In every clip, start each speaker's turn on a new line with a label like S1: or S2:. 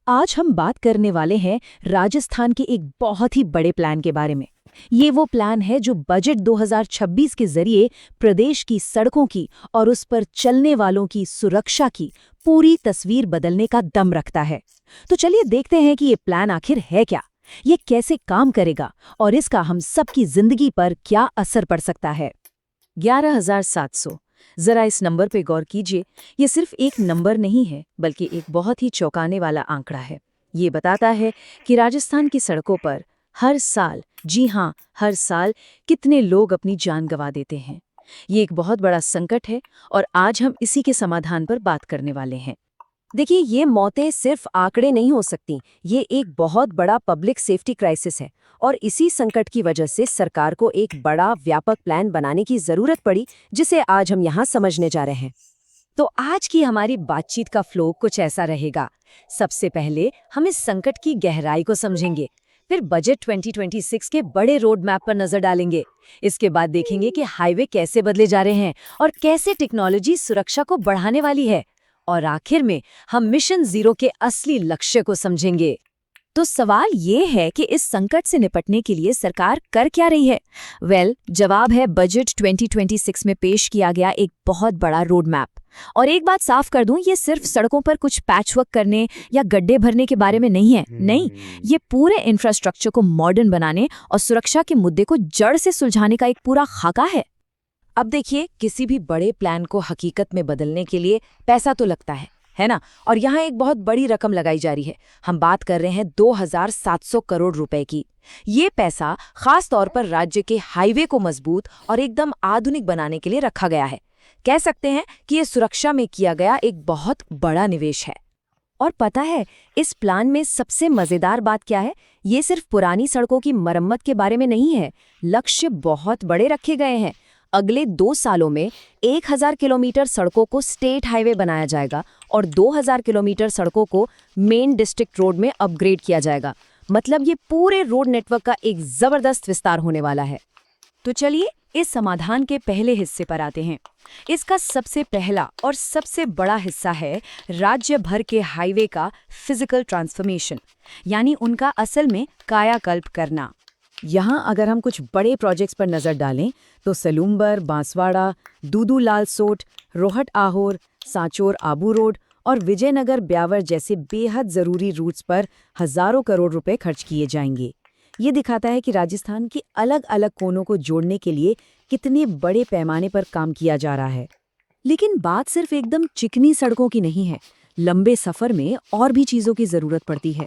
S1: आज हम बात करने वाले हैं राजस्थान के एक बहुत ही बड़े प्लान के बारे में। ये वो प्लान है जो बजट 2026 के जरिए प्रदेश की सड़कों की और उस पर चलने वालों की सुरक्षा की पूरी तस्वीर बदलने का दम रखता है। तो चलिए देखते हैं कि ये प्लान आखिर है क्या, ये कैसे काम करेगा और इसका हम सबकी जिंदगी पर क्या असर पड़ सकता है। 11,700। जरा इस नंबर पे गौर कीजिए। ये सिर्फ एक नंबर नहीं है, बल्कि एक बहुत ही चौंकाने वाला आंकड़ा है। ये बताता है कि राजस्थान की सड़कों पर हर साल, जी हाँ, हर साल कितने लोग अपनी जान गंवा देते हैं। ये एक बहुत बड़ा संकट है और आज हम इसी के समाधान पर बात करने वाले हैं।
S2: देखिए, ये मौतें सिर्फ आंकड़े नहीं हो सकती, ये एक बहुत बड़ा पब्लिक सेफ्टी क्राइसिस है। और इसी संकट की वजह से सरकार को एक बड़ा व्यापक प्लान बनाने की जरूरत पड़ी, जिसे आज हम यहाँ समझने जा रहे हैं। तो आज की हमारी बातचीत का फ्लो कुछ ऐसा रहेगा। सबसे पहले हम इस संकट की गहराई को समझेंगे, फिर बजट 2026 के बड़े रोड मैप पर नजर डालेंगे। इसके बाद देखेंगे कि हाईवे कैसे बदले जा रहे हैं और कैसे टेक्नोलॉजी सुरक्षा को बढ़ाने वाली है। और आखिर में हम मिशन जीरो के असली लक्ष्य को समझेंगे।
S1: तो सवाल ये है कि इस संकट से निपटने के लिए सरकार कर क्या रही है? जवाब है बजट 2026 में पेश किया गया एक बहुत बड़ा रोड मैप। और एक बात साफ कर दूं, ये सिर्फ सड़कों पर कुछ पैचवर्क करने या गड्ढे भरने के बारे में नहीं है। नहीं, ये पूरे इंफ्रास्ट्रक्चर को मॉडर्न बनाने और सुरक्षा के मुद्दे को जड़ से सुलझाने का एक पूरा खाका है।
S2: अब देखिए, किसी भी बड़े प्लान को हकीकत में बदलने के लिए पैसा तो लगता है ना? और यहाँ एक बहुत बड़ी रकम लगाई जा रही है। हम बात कर रहे हैं 2,700 करोड़ रुपए की। ये पैसा खास तौर पर राज्य के हाईवे को मजबूत और एकदम आधुनिक बनाने के लिए रखा गया है। कह सकते हैं कि ये सुरक्षा में किया गया एक बहुत बड़ा निवेश है।
S1: और पता है, इस प्लान में सबसे मजेदार बात क्या है? ये सिर्फ पुरानी सड़कों की मरम्मत के बारे में नहीं है। लक्ष्य बहुत बड़े रखे गए हैं। अगले 2 सालों में 1,000 किलोमीटर सड़कों को स्टेट हाईवे बनाया जाएगा और 2,000 किलोमीटर सड़कों को मेन डिस्ट्रिक्ट रोड में अपग्रेड किया जाएगा। मतलब ये पूरे रोड नेटवर्क का एक जबरदस्त विस्तार होने वाला है।
S2: तो चलिए इस समाधान के पहले हिस्से पर आते हैं। इसका सबसे पहला और सबसे बड़ा हिस्सा है राज्य भर के हाईवे का फिजिकल ट्रांसफॉर्मेशन, यानी उनका असल में कायाकल्प करना।
S1: यहाँ अगर हम कुछ बड़े प्रोजेक्ट्स पर नजर डालें तो सलूम्बर, बांसवाड़ा, दूदू सोट, रोहट आहोर, सांचौर आबू रोड और विजयनगर ब्यावर जैसे बेहद जरूरी रूट्स पर हजारों करोड़ रुपए खर्च किए जाएंगे। ये दिखाता है कि राजस्थान के अलग अलग कोनों को जोड़ने के लिए कितने बड़े पैमाने पर काम किया जा रहा है। लेकिन बात सिर्फ एकदम चिकनी सड़कों की नहीं है। लंबे सफर में और भी चीजों की जरूरत पड़ती है।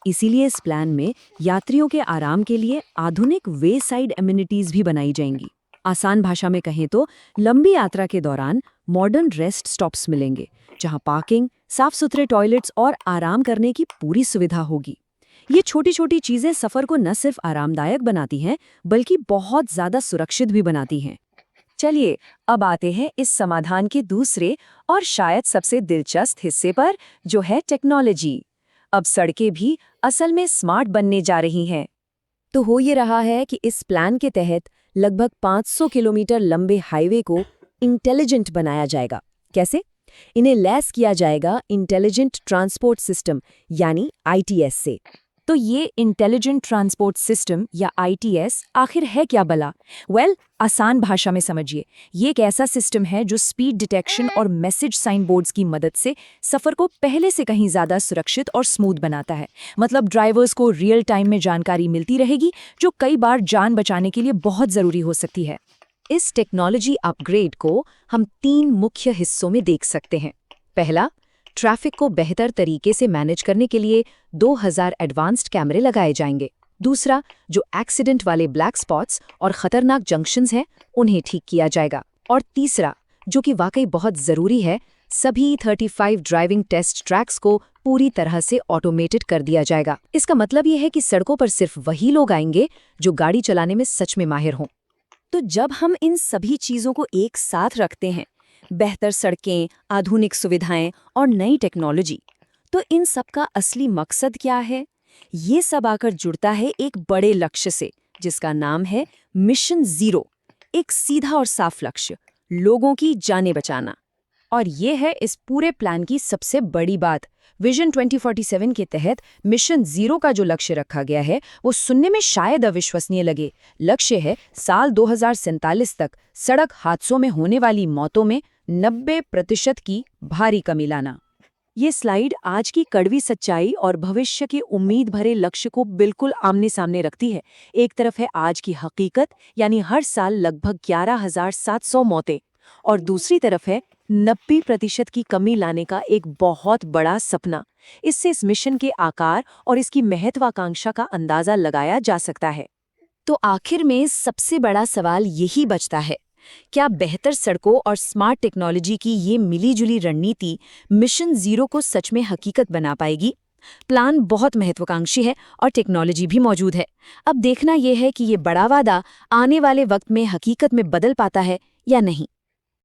S1: इसीलिए इस प्लान में यात्रियों के आराम के लिए आधुनिक वे साइड एमिनिटीज भी बनाई जाएंगी। आसान भाषा में कहें तो लंबी यात्रा के दौरान मॉडर्न रेस्ट स्टॉप्स मिलेंगे, जहां पार्किंग, साफ सुथरे टॉयलेट्स और आराम करने की पूरी सुविधा होगी। ये छोटी छोटी चीजें सफर को न सिर्फ आरामदायक बनाती हैं, बल्कि बहुत ज्यादा सुरक्षित भी बनाती हैं।
S2: चलिए अब आते हैं इस समाधान के दूसरे और शायद सबसे दिलचस्प हिस्से पर, जो है टेक्नोलॉजी। अब सड़कें भी असल में स्मार्ट बनने जा रही हैं।
S1: तो हो ये रहा है कि इस प्लान के तहत लगभग 500 किलोमीटर लंबे हाईवे को इंटेलिजेंट बनाया जाएगा। कैसे? इन्हें लैस किया जाएगा इंटेलिजेंट ट्रांसपोर्ट सिस्टम यानी ITS से।
S2: तो ये इंटेलिजेंट ट्रांसपोर्ट सिस्टम या ITS आखिर है क्या भला? आसान भाषा में समझिए, ये एक ऐसा सिस्टम है जो स्पीड डिटेक्शन और मैसेज साइन बोर्ड्स की मदद से सफर को पहले से कहीं ज्यादा सुरक्षित और स्मूथ बनाता है। मतलब ड्राइवर्स को रियल टाइम में जानकारी मिलती रहेगी, जो कई बार जान बचाने के लिए बहुत जरूरी हो सकती है। इस टेक्नोलॉजी अपग्रेड को हम 3 मुख्य हिस्सों में देख सकते हैं। पहला, ट्रैफिक को बेहतर तरीके से मैनेज करने के लिए 2,000 एडवांस्ड कैमरे लगाए जाएंगे। दूसरा, जो एक्सीडेंट वाले ब्लैक स्पॉट्स और खतरनाक जंक्शंस हैं, उन्हें ठीक किया जाएगा। और तीसरा, जो कि वाकई बहुत जरूरी है, सभी 35 ड्राइविंग टेस्ट ट्रैक्स को पूरी तरह से ऑटोमेटेड कर दिया जाएगा। इसका मतलब यह है कि सड़कों पर सिर्फ वही लोग आएंगे जो गाड़ी चलाने में सच में माहिर हों।
S1: तो जब हम इन सभी चीजों को एक साथ रखते हैं, बेहतर सड़कें, आधुनिक सुविधाएं और नई टेक्नोलॉजी, तो इन सब का असली मकसद क्या है? ये सब आकर जुड़ता है एक बड़े लक्ष्य से, जिसका नाम है मिशन जीरो। एक सीधा और साफ लक्ष्य, लोगों की जानें बचाना। और ये है इस पूरे प्लान की सबसे बड़ी बात।
S2: विजन 2047 के तहत मिशन जीरो का जो लक्ष्य रखा गया है वो सुनने में शायद अविश्वसनीय लगे। लक्ष्य है साल 2047 तक सड़क हादसों में होने वाली मौतों में 90% की भारी कमी लाना। ये स्लाइड आज की कड़वी सच्चाई और भविष्य के उम्मीद भरे लक्ष्य को बिल्कुल आमने सामने रखती है। एक तरफ है आज की हकीकत, यानी हर साल लगभग 11,700 मौतें, और दूसरी तरफ है 90% की कमी लाने का एक बहुत बड़ा सपना। इससे इस मिशन के आकार और इसकी महत्वाकांक्षा का अंदाजा लगाया जा सकता है। तो आखिर में सबसे बड़ा सवाल यही बचता है, क्या बेहतर सड़कों और स्मार्ट टेक्नोलॉजी की ये मिलीजुली रणनीति मिशन जीरो को सच में हकीकत बना पाएगी? प्लान बहुत महत्वाकांक्षी है और टेक्नोलॉजी भी मौजूद है। अब देखना यह है कि ये बड़ा वादा आने वाले वक्त में हकीकत में बदल पाता है या नहीं।